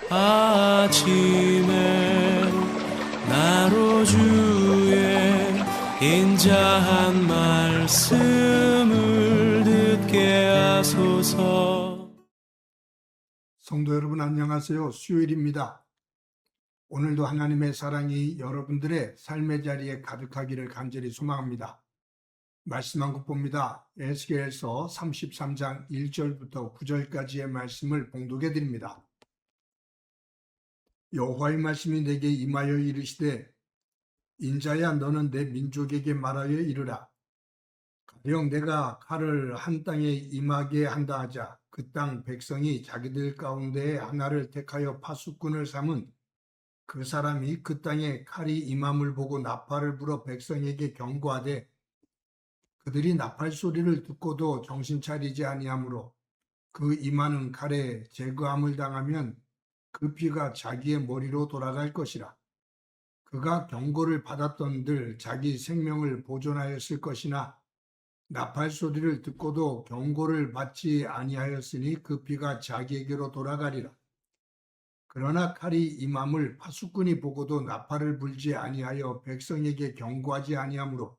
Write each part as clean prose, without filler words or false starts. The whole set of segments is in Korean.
아침에 나로 주의 인자한 말씀을 듣게 하소서. 성도 여러분 안녕하세요. 수요일입니다. 오늘도 하나님의 사랑이 여러분들의 삶의 자리에 가득하기를 간절히 소망합니다. 말씀 한 국 봅니다. 에스겔서 33장 1절부터 9절까지의 말씀을 봉독해 드립니다. 여호와의 말씀이 내게 임하여 이르시되 인자야 너는 내 민족에게 말하여 이르라. 가령 내가 칼을 한 땅에 임하게 한다 하자 그 땅 백성이 자기들 가운데 하나를 택하여 파수꾼을 삼은 그 사람이 그 땅에 칼이 임함을 보고 나팔을 불어 백성에게 경고하되 그들이 나팔 소리를 듣고도 정신 차리지 아니하므로 그 임하는 칼에 제거함을 당하면 그 피가 자기의 머리로 돌아갈 것이라. 그가 경고를 받았던들 자기 생명을 보존하였을 것이나 나팔 소리를 듣고도 경고를 받지 아니하였으니 그 피가 자기에게로 돌아가리라. 그러나 칼이 임함을 파수꾼이 보고도 나팔을 불지 아니하여 백성에게 경고하지 아니하므로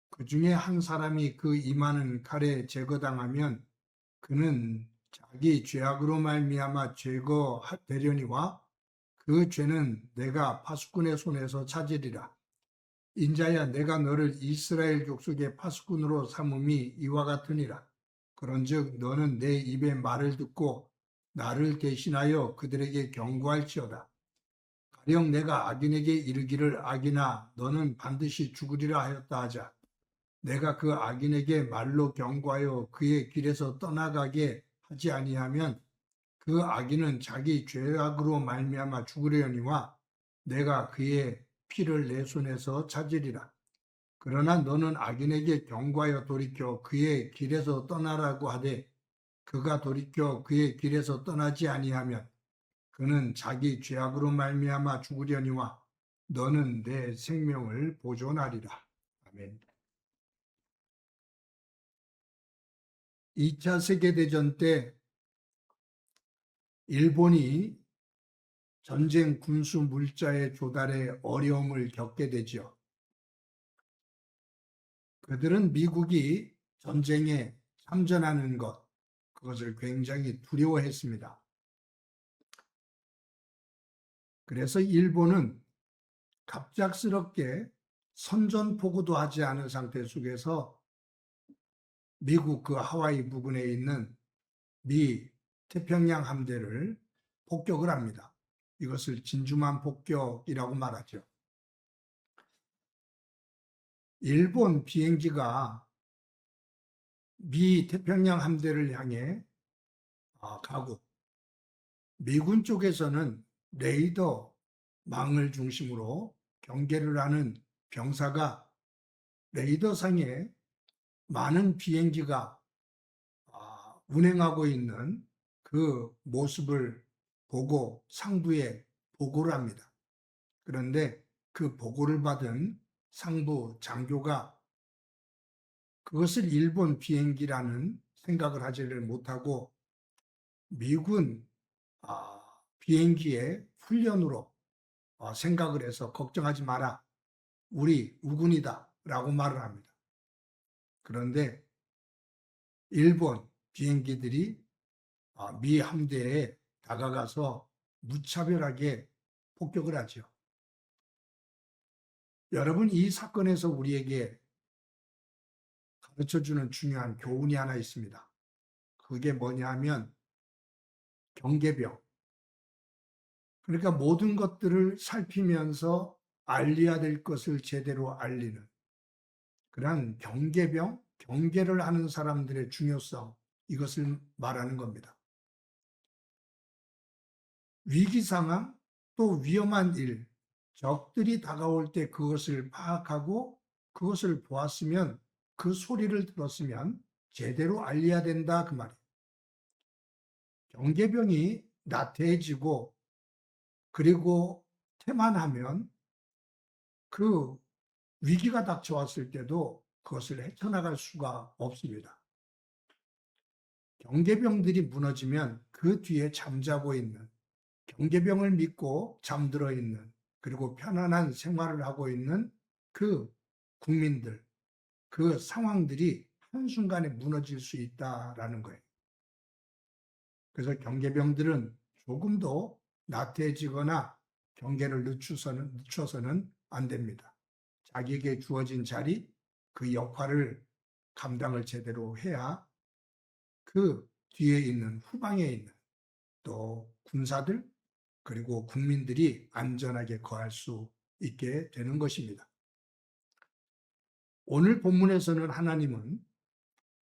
그 중에 한 사람이 그 임하는 칼에 제거당하면 그는 자기 죄악으로 말미암아 제거되려니와 그 죄는 내가 파수꾼의 손에서 찾으리라. 인자야 내가 너를 이스라엘 족속의 파수꾼으로 삼음이 이와 같으니라. 그런즉 너는 내 입의 말을 듣고 나를 대신하여 그들에게 경고할지어다. 가령 내가 악인에게 이르기를 악인아 너는 반드시 죽으리라 하였다 하자. 내가 그 악인에게 말로 경고하여 그의 길에서 떠나가게 하지 아니하면 그 악인은 자기 죄악으로 말미암아 죽으려니와 내가 그의 피를 내 손에서 찾으리라. 그러나 너는 악인에게 경고하여 돌이켜 그의 길에서 떠나라고 하되 그가 돌이켜 그의 길에서 떠나지 아니하면 그는 자기 죄악으로 말미암아 죽으려니와 너는 내 생명을 보존하리라. 아멘. 2차 세계대전 때 일본이 전쟁 군수 물자의 조달에 어려움을 겪게 되죠. 그들은 미국이 전쟁에 참전하는 것, 그것을 굉장히 두려워했습니다. 그래서 일본은 갑작스럽게 선전포고도 하지 않은 상태 속에서 미국 그 하와이 부근에 있는 미 태평양 함대를 폭격을 합니다. 이것을 진주만 폭격이라고 말하죠. 일본 비행기가 미 태평양 함대를 향해 가고 미군 쪽에서는 레이더 망을 중심으로 경계를 하는 병사가 레이더상에 많은 비행기가 운행하고 있는 그 모습을 보고 상부에 보고를 합니다. 그런데 그 보고를 받은 상부 장교가 그것을 일본 비행기라는 생각을 하지를 못하고 미군 비행기의 훈련으로 생각을 해서 걱정하지 마라. 우리 우군이다 라고 말을 합니다. 그런데 일본 비행기들이 미 함대에 다가가서 무차별하게 폭격을 하죠. 여러분 이 사건에서 우리에게 가르쳐주는 중요한 교훈이 하나 있습니다. 그게 뭐냐 하면 경계병. 그러니까 모든 것들을 살피면서 알려야 될 것을 제대로 알리는 그러한 경계병, 경계를 하는 사람들의 중요성, 이것을 말하는 겁니다. 위기 상황, 또 위험한 일, 적들이 다가올 때 그것을 파악하고 그것을 보았으면 그 소리를 들었으면 제대로 알려야 된다 그 말이에요. 경계병이 나태해지고 그리고 태만하면 그 위기가 닥쳐왔을 때도 그것을 헤쳐나갈 수가 없습니다. 경계병들이 무너지면 그 뒤에 잠자고 있는 경계병을 믿고 잠들어 있는, 그리고 편안한 생활을 하고 있는 그 국민들, 그 상황들이 한순간에 무너질 수 있다라는 거예요. 그래서 경계병들은 조금도 나태해지거나 경계를 늦춰서는 안 됩니다. 자기에게 주어진 자리, 그 역할을 감당을 제대로 해야 그 뒤에 있는, 후방에 있는 또 군사들, 그리고 국민들이 안전하게 거할 수 있게 되는 것입니다. 오늘 본문에서는 하나님은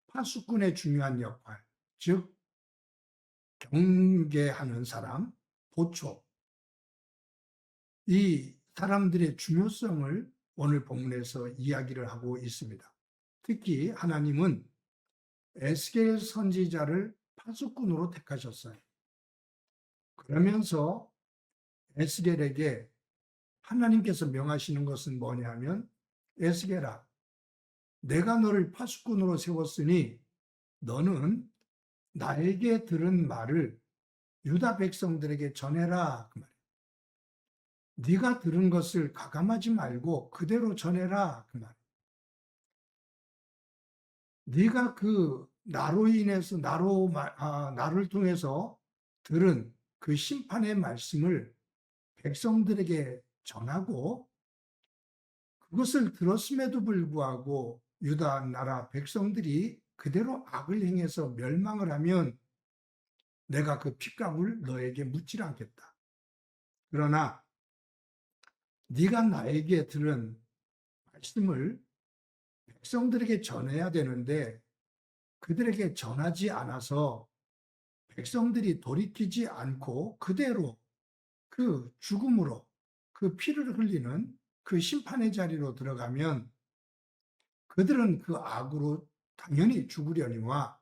파수꾼의 중요한 역할, 즉 경계하는 사람, 보초, 이 사람들의 중요성을 오늘 본문에서 이야기를 하고 있습니다. 특히 하나님은 에스겔 선지자를 파수꾼으로 택하셨어요. 그러면서 에스겔에게 하나님께서 명하시는 것은 뭐냐면, 에스겔아, 내가 너를 파수꾼으로 세웠으니 너는 나에게 들은 말을 유다 백성들에게 전해라, 그 말이에요. 네가 들은 것을 가감하지 말고 그대로 전해라, 그 말이에요. 네가 그 나로 인해서 나를 통해서 들은 그 심판의 말씀을 백성들에게 전하고, 그것을 들었음에도 불구하고 유다 나라 백성들이 그대로 악을 행해서 멸망을 하면 내가 그 핏값을 너에게 묻지 않겠다. 그러나 네가 나에게 들은 말씀을 백성들에게 전해야 되는데 그들에게 전하지 않아서 백성들이 돌이키지 않고 그대로 그 죽음으로, 그 피를 흘리는 그 심판의 자리로 들어가면 그들은 그 악으로 당연히 죽으려니와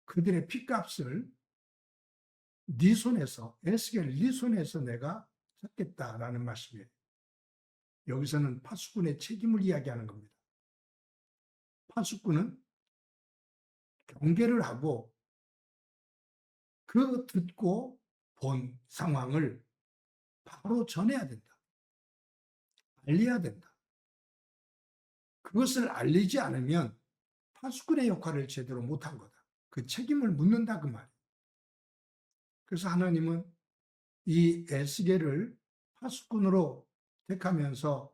그들의 핏값을 네 손에서, 에스겔 네 손에서 내가 졌겠다라는 말씀이에요. 여기서는 파수꾼의 책임을 이야기하는 겁니다. 파수꾼은 경계를 하고 그 듣고 본 상황을 바로 전해야 된다. 알려야 된다. 그것을 알리지 않으면 파수꾼의 역할을 제대로 못한 거다. 그 책임을 묻는다, 그 말이에요. 그래서 하나님은 이 에스겔을 파수꾼으로 택하면서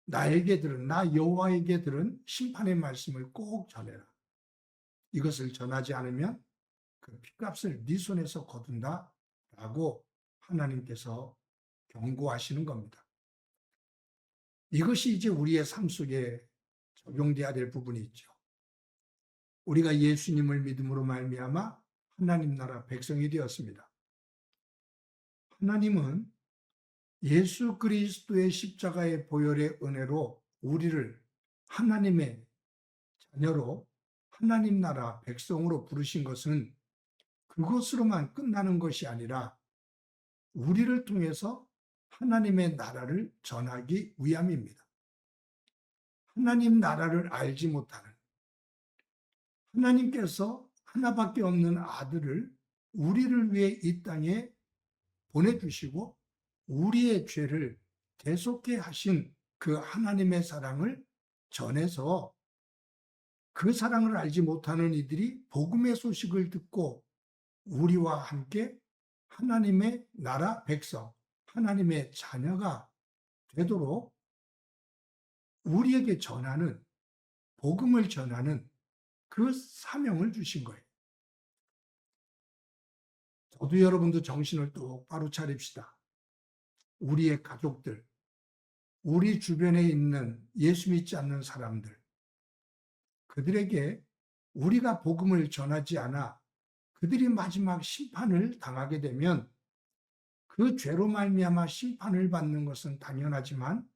나에게 들은, 나 여호와에게 들은 심판의 말씀을 꼭 전해라. 이것을 전하지 않으면 그 핏값을 네 손에서 거둔다 라고 하나님께서 경고하시는 겁니다. 이것이 이제 우리의 삶 속에 적용돼야 될 부분이 있죠. 우리가 예수님을 믿음으로 말미암아 하나님 나라 백성이 되었습니다. 하나님은 예수 그리스도의 십자가의 보혈의 은혜로 우리를 하나님의 자녀로, 하나님 나라 백성으로 부르신 것은 그것으로만 끝나는 것이 아니라 우리를 통해서 하나님의 나라를 전하기 위함입니다. 하나님 나라를 알지 못하는, 하나님께서 하나밖에 없는 아들을 우리를 위해 이 땅에 보내주시고 우리의 죄를 대속해 하신 그 하나님의 사랑을 전해서 그 사랑을 알지 못하는 이들이 복음의 소식을 듣고 우리와 함께 하나님의 나라 백성, 하나님의 자녀가 되도록 우리에게 전하는, 복음을 전하는 그 사명을 주신 거예요. 저도 여러분도 정신을 똑바로 차립시다. 우리의 가족들, 우리 주변에 있는 예수 믿지 않는 사람들, 그들에게 우리가 복음을 전하지 않아 그들이 마지막 심판을 당하게 되면 그 죄로 말미암아 심판을 받는 것은 당연하지만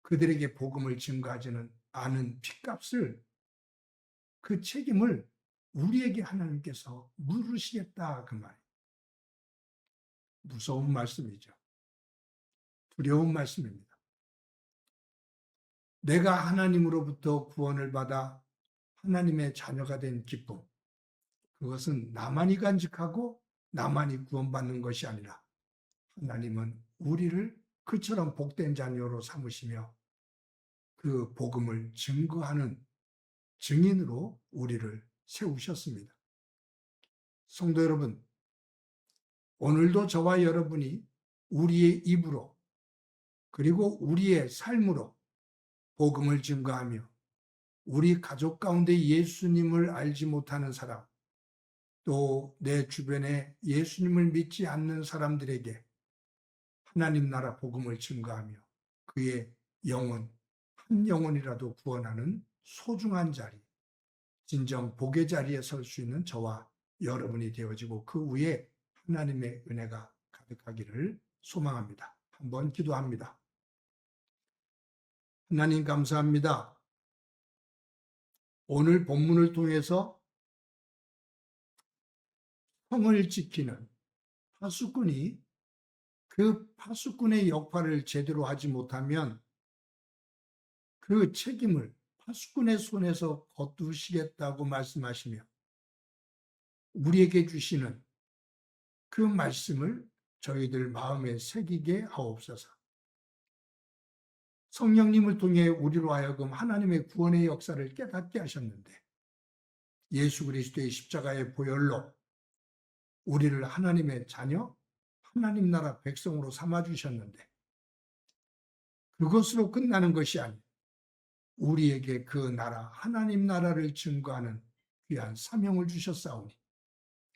그들에게 복음을 증거하지는 않은 핏값을, 그 책임을 우리에게 하나님께서 물으시겠다, 그 말. 무서운 말씀이죠. 두려운 말씀입니다. 내가 하나님으로부터 구원을 받아 하나님의 자녀가 된 기쁨, 그것은 나만이 간직하고 나만이 구원받는 것이 아니라 하나님은 우리를 그처럼 복된 자녀로 삼으시며 그 복음을 증거하는 증인으로 우리를 세우셨습니다. 성도 여러분, 오늘도 저와 여러분이 우리의 입으로 그리고 우리의 삶으로 복음을 증거하며 우리 가족 가운데 예수님을 알지 못하는 사람, 또 내 주변에 예수님을 믿지 않는 사람들에게 하나님 나라 복음을 증거하며 그의 영혼, 한 영혼이라도 구원하는 소중한 자리, 진정 복의 자리에 설 수 있는 저와 여러분이 되어지고 그 위에 하나님의 은혜가 가득하기를 소망합니다. 한번 기도합니다. 하나님 감사합니다. 오늘 본문을 통해서 성을 지키는 파수꾼이 그 파수꾼의 역할을 제대로 하지 못하면 그 책임을 파수꾼의 손에서 거두시겠다고 말씀하시며 우리에게 주시는 그 말씀을 저희들 마음에 새기게 하옵소서. 성령님을 통해 우리로 하여금 하나님의 구원의 역사를 깨닫게 하셨는데 예수 그리스도의 십자가의 보혈로 우리를 하나님의 자녀, 하나님 나라 백성으로 삼아주셨는데 그것으로 끝나는 것이 아니고 우리에게 그 나라, 하나님 나라를 증거하는 귀한 사명을 주셨사오니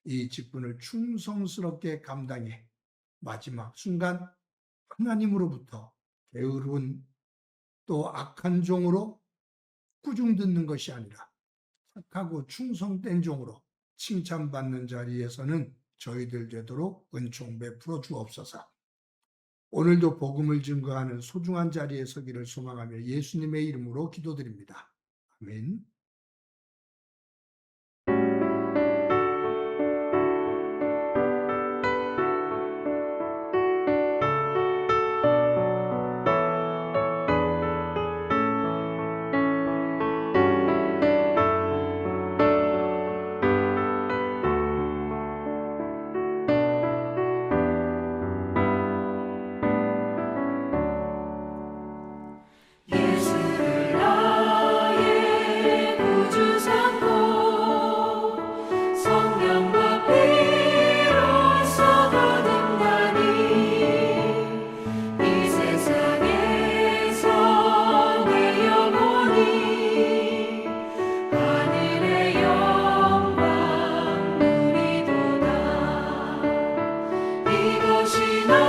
이 직분을 충성스럽게 감당해 마지막 순간 하나님으로부터 게으른 또 악한 종으로 꾸중 듣는 것이 아니라 착하고 충성된 종으로 칭찬받는 자리에서는 저희들 되도록 은총 베풀어 주옵소서. 오늘도 복음을 증거하는 소중한 자리에 서기를 소망하며 예수님의 이름으로 기도드립니다. 아멘. 예수를 나의 구주 삼고 성령과 피로써 거듭나니 이 세상에서 내 영혼이 하늘의 영광 누리도다. 이것이 나